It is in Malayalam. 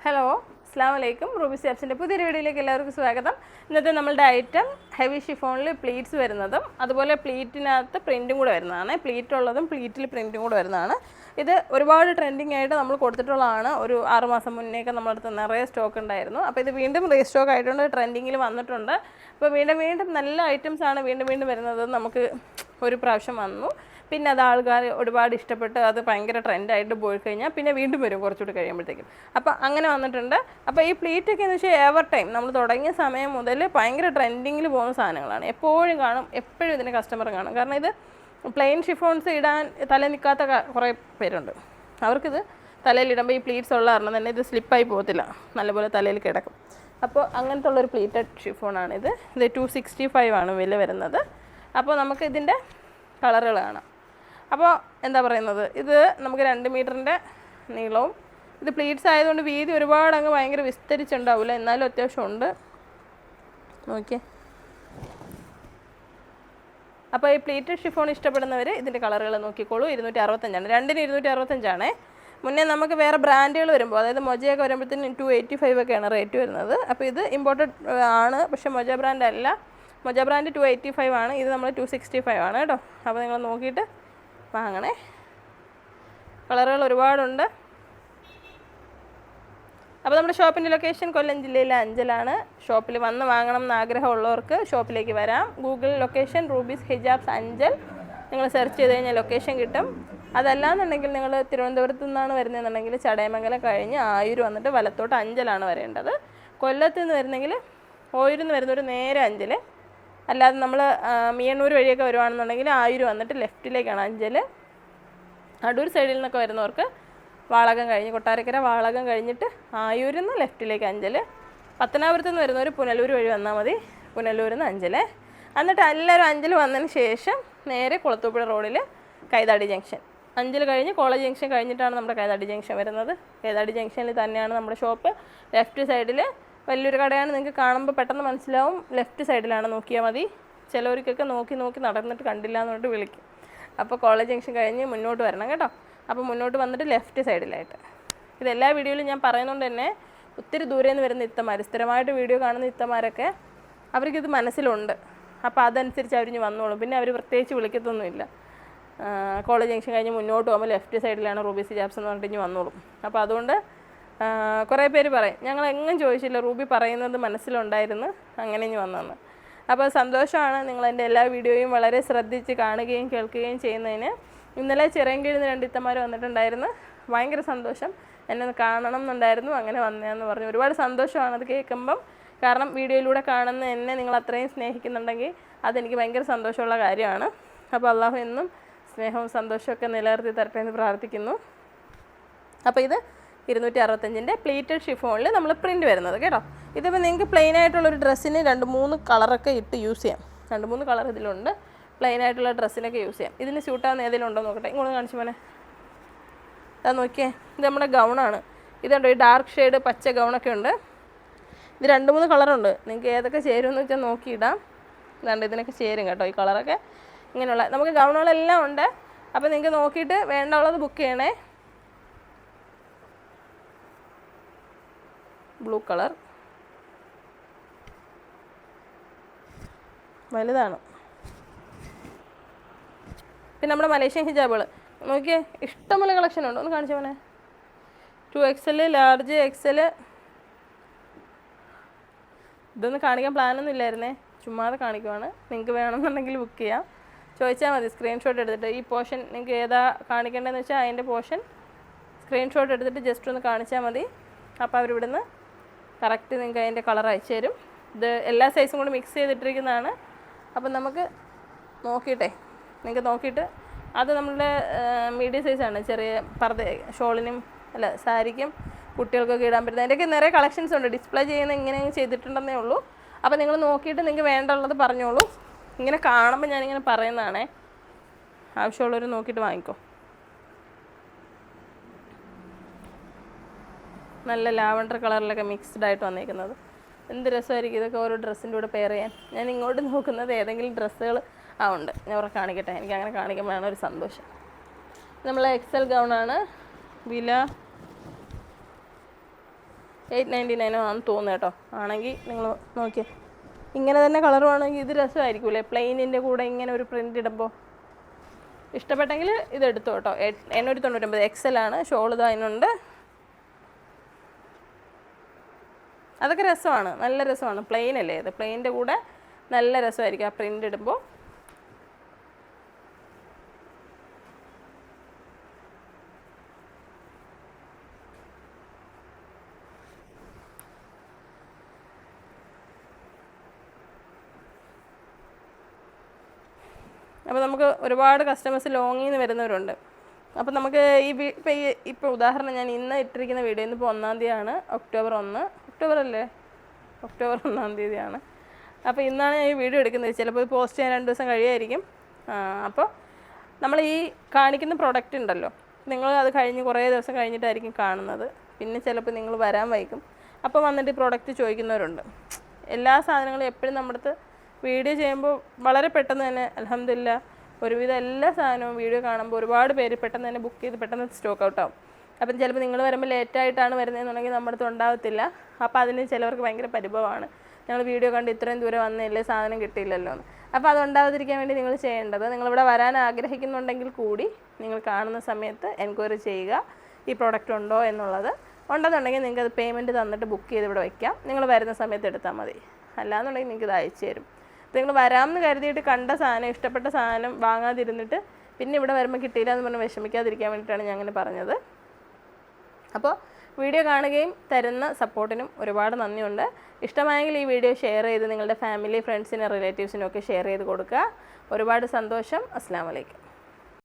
ഹലോ, അസ്സാം വലൈക്കും. റൂബി സ്യാബ്സിൻ്റെ പുതിയൊരു വീഡിയോയിലേക്ക് എല്ലാവർക്കും സ്വാഗതം. ഇന്നത്തെ നമ്മളുടെ ഐറ്റം ഹെവി ഷിഫോണിൽ പ്ലീറ്റ്സ് വരുന്നതും അതുപോലെ പ്ലീറ്റിനകത്ത് പ്രിൻറ്റും കൂടെ വരുന്നതാണ്. പ്ലീറ്റ് ഉള്ളതും പ്ലീറ്റിൽ പ്രിൻറ്റും കൂടെ വരുന്നതാണ്. ഇത് ഒരുപാട് ട്രെൻഡിങ് ആയിട്ട് നമ്മൾ കൊടുത്തിട്ടുള്ളതാണ്. ഒരു 6 മാസം മുന്നേയൊക്കെ നമ്മുടെ അടുത്ത് നിറയെ സ്റ്റോക്ക് ഉണ്ടായിരുന്നു. അപ്പോൾ ഇത് വീണ്ടും റീസ്റ്റോക്ക് ആയിട്ടുണ്ട്, ട്രെൻഡിങ്ങിൽ വന്നിട്ടുണ്ട്. അപ്പോൾ വീണ്ടും നല്ല ഐറ്റംസാണ് വീണ്ടും വരുന്നത്. നമുക്ക് ഒരു പ്രാവശ്യം വന്നു, പിന്നെ അത് ആൾക്കാർ ഒരുപാട് ഇഷ്ടപ്പെട്ട് അത് ഭയങ്കര ട്രെൻഡായിട്ട് പോയി കഴിഞ്ഞാൽ പിന്നെ വീണ്ടും വരും കുറച്ചുകൂടി കഴിയുമ്പോഴത്തേക്കും. അപ്പോൾ അങ്ങനെ വന്നിട്ടുണ്ട്. അപ്പോൾ ഈ പ്ലീറ്റൊക്കെ എന്ന് വെച്ചാൽ എവർ ടൈം നമ്മൾ തുടങ്ങിയ സമയം മുതൽ ഭയങ്കര ട്രെൻഡിങ്ങിൽ പോകുന്ന സാധനങ്ങളാണ്. എപ്പോഴും കാണും, എപ്പോഴും ഇതിന് കസ്റ്റമർ കാണും. കാരണം ഇത് പ്ലെയിൻ ഷിഫോൺസ് ഇടാൻ തല നിൽക്കാത്ത കുറേ പേരുണ്ട്. അവർക്കിത് തലയിലിടുമ്പോൾ ഈ പ്ലീറ്റ്സ് ഉള്ള കാരണം തന്നെ ഇത് സ്ലിപ്പായി പോകത്തില്ല, നല്ലപോലെ തലയിൽ കിടക്കും. അപ്പോൾ അങ്ങനത്തെ ഉള്ളൊരു പ്ലീറ്റഡ് ഷിഫോണാണിത്. ഇത് 265 ആണ് വില വരുന്നത്. അപ്പോൾ നമുക്ക് ഇതിൻ്റെ കളറുകൾ കാണാം. അപ്പോൾ എന്താ പറയുന്നത്, ഇത് നമുക്ക് 2 മീറ്ററിൻ്റെ നീളവും, ഇത് പ്ലീറ്റ്സ് ആയതുകൊണ്ട് വീതി ഒരുപാട് അങ്ങ് ഭയങ്കര വിസ്തരിച്ചുണ്ടാവില്ല, എന്നാലും അത്യാവശ്യം ഉണ്ട്. നോക്കിയേ. അപ്പോൾ ഈ പ്ലീറ്റഡ് ഷിഫോൺ ഇഷ്ടപ്പെടുന്നവർ ഇതിൻ്റെ കളറുകൾ നോക്കിക്കോളൂ. 265 രണ്ടിന് 265. മുന്നേ നമുക്ക് വേറെ ബ്രാൻഡുകൾ വരുമ്പോൾ, അതായത് മൊജയൊക്കെ വരുമ്പോഴത്തേനും 285 ഒക്കെയാണ് റേറ്റ് വരുന്നത്. അപ്പോൾ ഇത് ഇമ്പോർട്ടഡ് ആണ്, പക്ഷേ മൊജ ബ്രാൻഡ് അല്ല. മൊജ ബ്രാൻഡ് 285 ആണ്, ഇത് നമ്മൾ 265 ആണ് കേട്ടോ. അപ്പോൾ നിങ്ങൾ നോക്കിയിട്ട് വാങ്ങണേ. കളറുകൾ ഒരുപാടുണ്ട്. അപ്പോൾ നമ്മുടെ ഷോപ്പിൻ്റെ ലൊക്കേഷൻ കൊല്ലം ജില്ലയിലെ അഞ്ചലാണ്. ഷോപ്പിൽ വന്ന് വാങ്ങണം എന്ന് ആഗ്രഹമുള്ളവർക്ക് ഷോപ്പിലേക്ക് വരാം. Google location rubies hijabs Anchal നിങ്ങൾ സെർച്ച് ചെയ്ത് കഴിഞ്ഞാൽ ലൊക്കേഷൻ കിട്ടും. അതല്ലാന്നുണ്ടെങ്കിൽ നിങ്ങൾ തിരുവനന്തപുരത്ത് നിന്നാണ് വരുന്നതെന്നുണ്ടെങ്കിൽ ചടയമംഗലം കഴിഞ്ഞ് ആയൂർ വന്നിട്ട് വലത്തോട്ട് അഞ്ചലാണ് വരേണ്ടത്. കൊല്ലത്ത് നിന്ന് വരുന്നെങ്കിൽ ഓയൂരിൽ നിന്ന് വരുന്നൊരു നേരെ അഞ്ചൽ. അല്ലാതെ നമ്മൾ മിയണ്ണൂർ വഴിയൊക്കെ വരുവാണെന്നുണ്ടെങ്കിൽ ആയൂർ വന്നിട്ട് ലെഫ്റ്റിലേക്കാണ് അഞ്ചൽ. അടൂർ സൈഡിൽ നിന്നൊക്കെ വരുന്നവർക്ക് വാളകം കഴിഞ്ഞ് കൊട്ടാരക്കര വാളകം കഴിഞ്ഞിട്ട് ആയൂരിൽ നിന്ന് ലെഫ്റ്റിലേക്ക് അഞ്ചൽ. പത്തനാപുരത്ത് നിന്ന് വരുന്നവർ പുനലൂർ വഴി വന്നാൽ മതി, പുനലൂരിൽ നിന്ന് അഞ്ചൽ. എന്നിട്ട് എല്ലാവരും അഞ്ചൽ വന്നതിന് ശേഷം നേരെ കുളത്തൂപ്പുഴ റോഡിൽ കൈതാടി ജംഗ്ഷൻ, അഞ്ചൽ കഴിഞ്ഞ് കോളേജ് ജംഗ്ഷൻ കഴിഞ്ഞിട്ടാണ് നമ്മുടെ കൈതാടി ജംഗ്ഷൻ വരുന്നത്. കൈതാടി ജംഗ്ഷനിൽ തന്നെയാണ് നമ്മുടെ ഷോപ്പ്. ലെഫ്റ്റ് സൈഡിൽ വലിയൊരു കടയാണ്, നിങ്ങൾക്ക് കാണുമ്പോൾ പെട്ടെന്ന് മനസ്സിലാവും. ലെഫ്റ്റ് സൈഡിലാണ്, നോക്കിയാൽ മതി. ചിലവർക്കൊക്കെ നോക്കി നടന്നിട്ട് കണ്ടില്ല എന്ന് പറഞ്ഞിട്ട് വിളിക്കും. അപ്പോൾ കോളേജ് ജംഗ്ഷൻ കഴിഞ്ഞ് മുന്നോട്ട് വരണം കേട്ടോ. അപ്പോൾ മുന്നോട്ട് വന്നിട്ട് ലെഫ്റ്റ് സൈഡിലായിട്ട്. ഇതെല്ലാ വീഡിയോയിലും ഞാൻ പറയുന്നതുകൊണ്ട് തന്നെ ഒത്തിരി ദൂരെ നിന്ന് വരുന്ന ഇത്തമാർ, സ്ഥിരമായിട്ട് വീഡിയോ കാണുന്ന ഇത്തമാരൊക്കെ അവർക്കിത് മനസ്സിലുണ്ട്. അപ്പോൾ അതനുസരിച്ച് അവരിഞ്ഞ് വന്നോളും. പിന്നെ അവർ പ്രത്യേകിച്ച് വിളിക്കത്തൊന്നുമില്ല. കോളേജ് ജംഗ്ഷൻ കഴിഞ്ഞ് മുന്നോട്ട് പോകുമ്പോൾ ലെഫ്റ്റ് സൈഡിലാണ് റൂബീസ് ഹിജാബ്സ് എന്ന് പറഞ്ഞിട്ട് ഇഞ്ഞ് വന്നോളും. അപ്പോൾ അതുകൊണ്ട് കുറേ പേര് പറയും, ഞങ്ങൾ എങ്ങും ചോദിച്ചില്ല, റൂബി പറയുന്നത് മനസ്സിലുണ്ടായിരുന്നു, അങ്ങനെ ഇഞ്ഞ് വന്നെന്ന്. അപ്പോൾ സന്തോഷമാണ് നിങ്ങൾ എൻ്റെ എല്ലാ വീഡിയോയും വളരെ ശ്രദ്ധിച്ച് കാണുകയും കേൾക്കുകയും ചെയ്യുന്നതിന്. ഇന്നലെ ചിറയൻകീഴിൽ നിന്ന് 2 ഇത്തമാർ വന്നിട്ടുണ്ടായിരുന്നു. ഭയങ്കര സന്തോഷം, എന്നെ കാണണം എന്നുണ്ടായിരുന്നു, അങ്ങനെ വന്നതെന്ന് പറഞ്ഞു. ഒരുപാട് സന്തോഷമാണ് അത് കേൾക്കുമ്പം. കാരണം വീഡിയോയിലൂടെ കാണുന്ന എന്നെ നിങ്ങൾ അത്രയും സ്നേഹിക്കുന്നുണ്ടെങ്കിൽ അതെനിക്ക് ഭയങ്കര സന്തോഷമുള്ള കാര്യമാണ്. അപ്പോൾ അള്ളാഹു എന്നും സ്നേഹവും സന്തോഷമൊക്കെ നിലനിർത്തി തരട്ടെ എന്ന് പ്രാർത്ഥിക്കുന്നു. അപ്പോൾ ഇത് 265 പ്ലീറ്റഡ് ഷിഫോണിൽ നമ്മൾ പ്രിൻറ്റ് വരുന്നത് കേട്ടോ. ഇതിപ്പോൾ നിങ്ങൾക്ക് പ്ലെയിൻ ആയിട്ടുള്ളൊരു ഡ്രസ്സിന് 2-3 കളറൊക്കെ ഇട്ട് യൂസ് ചെയ്യാം. 2-3 കളർ ഇതിലുണ്ട്. പ്ലെയിൻ ആയിട്ടുള്ള ഡ്രസ്സിനൊക്കെ യൂസ് ചെയ്യാം. ഇതിന് സ്യൂട്ടാകുന്ന ഏതെങ്കിലും ഉണ്ടോ നോക്കട്ടെ. ഇങ്ങോട്ട് കാണിച്ചു മോനെ. അതാ നോക്കിയേ, ഇത് നമ്മുടെ ഗൗണാണ്. ഇതുണ്ട്, ഈ ഡാർക്ക് ഷെയ്ഡ് പച്ച ഗൗണൊക്കെ ഉണ്ട്. ഇത് 2-3 കളറുണ്ട്. നിങ്ങൾക്ക് ഏതൊക്കെ ചേരുമെന്ന് വെച്ചാൽ നോക്കിയിടാം. ഇതാണ്ട് ഇതിനൊക്കെ ചേരും കേട്ടോ, ഈ കളറൊക്കെ. ഇങ്ങനെയുള്ള നമുക്ക് ഗൗണുകളെല്ലാം ഉണ്ട്. അപ്പോൾ നിങ്ങൾക്ക് നോക്കിയിട്ട് വേണ്ടുള്ളത് ബുക്ക് ചെയ്യണേ. ബ്ലൂ കളർ വലുതാണ്. പിന്നെ നമ്മുടെ മലേഷ്യൻ ഹിജാബുകൾ നോക്കിയേ, ഇഷ്ടംപോലെ കളക്ഷൻ ഉണ്ട്. ഒന്ന് കാണിച്ചു പോണേ. 2XL, large, XL. ഇതൊന്നും കാണിക്കാൻ പ്ലാനൊന്നും ഇല്ലായിരുന്നേ, ചുമ്മാതെ കാണിക്കുവാണ്. നിങ്ങൾക്ക് വേണമെന്നുണ്ടെങ്കിൽ ബുക്ക് ചെയ്യാം, ചോദിച്ചാൽ മതി. സ്ക്രീൻഷോട്ട് എടുത്തിട്ട് ഈ പോർഷൻ നിങ്ങൾക്ക് ഏതാ കാണിക്കേണ്ടതെന്ന് വെച്ചാൽ അതിൻ്റെ പോർഷൻ സ്ക്രീൻഷോട്ട് എടുത്തിട്ട് ജസ്റ്റ് ഒന്ന് കാണിച്ചാൽ മതി. അപ്പോൾ അവരിവിടുന്ന് കറക്റ്റ് നിങ്ങൾക്ക് അതിൻ്റെ കളർ അയച്ചു തരും. ഇത് എല്ലാ സൈസും കൂടി മിക്സ് ചെയ്തിട്ടിരിക്കുന്നതാണ്. അപ്പം നമുക്ക് നോക്കിയിട്ടേ, നിങ്ങൾക്ക് നോക്കിയിട്ട് അത് നമ്മളുടെ മീഡിയം സൈസാണ്. ചെറിയ പർദ്ദ ഷോളിനും അല്ല സാരിക്കും കുട്ടികൾക്കൊക്കെ ഇടാൻ പറ്റുന്നത്. അതിൻ്റെയൊക്കെ നിറയെ കളക്ഷൻസ് ഉണ്ട്. ഡിസ്പ്ലേ ചെയ്യുന്ന ഇങ്ങനെ ചെയ്തിട്ടുണ്ടെന്നേ ഉള്ളൂ. അപ്പോൾ നിങ്ങൾ നോക്കിയിട്ട് നിങ്ങൾക്ക് വേണ്ടുള്ളത് പറഞ്ഞോളൂ. ഇങ്ങനെ കാണുമ്പോൾ ഞാനിങ്ങനെ പറയുന്നതാണേ, ആവശ്യമുള്ളവർ നോക്കിയിട്ട് വാങ്ങിക്കോ. നല്ല ലാവണ്ടർ കളറിലൊക്കെ മിക്സ്ഡ് ആയിട്ട് വന്നിരിക്കുന്നത്. എന്ത് രസമായിരിക്കും ഇതൊക്കെ ഓരോ ഡ്രസ്സിൻ്റെ കൂടെ പെയർ ചെയ്യാൻ. ഞാൻ ഇങ്ങോട്ട് നോക്കുന്നത് ഏതെങ്കിലും ഡ്രസ്സുകൾ ഉണ്ട്, ഞാൻ അവരെ കാണിക്കട്ടെ. എനിക്ക് അങ്ങനെ കാണിക്കുമ്പോഴാണ് ഒരു സന്തോഷം. നമ്മൾ XL ഗൗണാണ്. വില 899 ആണെന്ന് തോന്നുന്നു കേട്ടോ. ആണെങ്കിൽ നിങ്ങൾ നോക്കിയാൽ ഇങ്ങനെ തന്നെ കളറുവാണെങ്കിൽ ഇത് രസമായിരിക്കൂലേ, പ്ലെയിനിൻ്റെ കൂടെ ഇങ്ങനെ ഒരു പ്രിൻ്റ് ഇടുമ്പോൾ. ഇഷ്ടപ്പെട്ടെങ്കിൽ ഇത് എടുത്തു കേട്ടോ. 899 XL ആണ്. ഷോൾ ഇത് അതിനുണ്ട്. അതൊക്കെ രസമാണ്, നല്ല രസമാണ്. പ്ലെയിൻ അല്ലേ ഇത്, പ്ലെയിൻ്റെ കൂടെ നല്ല രസമായിരിക്കും ആ പ്രിൻ്റ് ഇടുമ്പോൾ. അപ്പോൾ നമുക്ക് ഒരുപാട് കസ്റ്റമേഴ്സ് ലോങ്ങിൽ നിന്ന് വരുന്നവരുണ്ട്. അപ്പോൾ നമുക്ക് ഇപ്പോൾ ഉദാഹരണം ഞാൻ ഇന്ന് ഇട്ടിരിക്കുന്ന വീഡിയോ ഇന്നിപ്പോൾ 1-ാം തീയതിയാണ്, ഒക്ടോബർ 1. ഒക്ടോബർ 1-ാം തീയതിയാണ്. അപ്പോൾ ഇന്നാണ് ഞാൻ ഈ വീഡിയോ എടുക്കുന്നത്. ചിലപ്പോൾ ഇത് പോസ്റ്റ് ചെയ്യാൻ 2 ദിവസം കഴിയുമായിരിക്കും. അപ്പോൾ നമ്മൾ ഈ കാണിക്കുന്ന പ്രൊഡക്റ്റ് ഉണ്ടല്ലോ, നിങ്ങൾ അത് കഴിഞ്ഞ് കുറേ ദിവസം കഴിഞ്ഞിട്ടായിരിക്കും കാണുന്നത്. പിന്നെ ചിലപ്പോൾ നിങ്ങൾ വരാൻ വൈകും. അപ്പോൾ വന്നിട്ട് ഈ പ്രൊഡക്റ്റ് ചോദിക്കുന്നവരുണ്ട്. എല്ലാ സാധനങ്ങളും എപ്പോഴും നമ്മുടെ അടുത്ത് വീഡിയോ ചെയ്യുമ്പോൾ വളരെ പെട്ടെന്ന് തന്നെ അൽഹംദുലില്ലാ ഒരുവിധം എല്ലാ സാധനവും വീഡിയോ കാണുമ്പോൾ ഒരുപാട് പേര് പെട്ടെന്ന് തന്നെ ബുക്ക് ചെയ്ത് പെട്ടെന്ന് സ്റ്റോക്ക് ഔട്ട് ആവും. അപ്പം ചിലപ്പോൾ നിങ്ങൾ വരുമ്പോൾ ലേറ്റായിട്ടാണ് വരുന്നതെന്നുണ്ടെങ്കിൽ നമ്മുടെ അടുത്ത് ഉണ്ടാകത്തില്ല. അപ്പോൾ അതിന് ചിലവർക്ക് ഭയങ്കര പരിഭവമാണ്, ഞങ്ങൾ വീഡിയോ കണ്ട് ഇത്രയും ദൂരം വന്നില്ലേ, സാധനം കിട്ടിയില്ലല്ലോ എന്ന്. അപ്പോൾ അതുണ്ടാകാതിരിക്കാൻ വേണ്ടി നിങ്ങൾ ചെയ്യേണ്ടത്, നിങ്ങളിവിടെ വരാൻ ആഗ്രഹിക്കുന്നുണ്ടെങ്കിൽ കൂടി നിങ്ങൾ കാണുന്ന സമയത്ത് എൻക്വയറി ചെയ്യുക ഈ പ്രോഡക്റ്റ് ഉണ്ടോ എന്നുള്ളത്. ഉണ്ടെന്നുണ്ടെങ്കിൽ നിങ്ങൾക്ക് അത് പേയ്മെൻറ്റ് തന്നിട്ട് ബുക്ക് ചെയ്ത് ഇവിടെ വയ്ക്കാം. നിങ്ങൾ വരുന്ന സമയത്ത് എടുത്താൽ മതി. അല്ലാന്നുണ്ടെങ്കിൽ നിങ്ങൾക്ക് ഇത് അയച്ചു തരും. നിങ്ങൾ വരാമെന്ന് കരുതിയിട്ട് കണ്ട സാധനം, ഇഷ്ടപ്പെട്ട സാധനം വാങ്ങാതിരുന്നിട്ട് പിന്നെ ഇവിടെ വരുമ്പോൾ കിട്ടിയില്ല എന്ന് പറഞ്ഞ് വിഷമിക്കാതിരിക്കാൻ വേണ്ടിയിട്ടാണ് ഞാൻ അങ്ങനെ പറഞ്ഞത്. അപ്പോൾ വീഡിയോ കാണുകയും തരുന്ന സപ്പോർട്ടിനും ഒരുപാട് നന്ദിയുണ്ട്. ഇഷ്ടമായെങ്കിൽ ഈ വീഡിയോ ഷെയർ ചെയ്ത് നിങ്ങളുടെ ഫാമിലി, ഫ്രണ്ട്സിനും റിലേറ്റീവ്സിനും ഒക്കെ ഷെയർ ചെയ്ത് കൊടുക്കുക. ഒരുപാട് സന്തോഷം. അസ്സലാമു അലൈക്കും.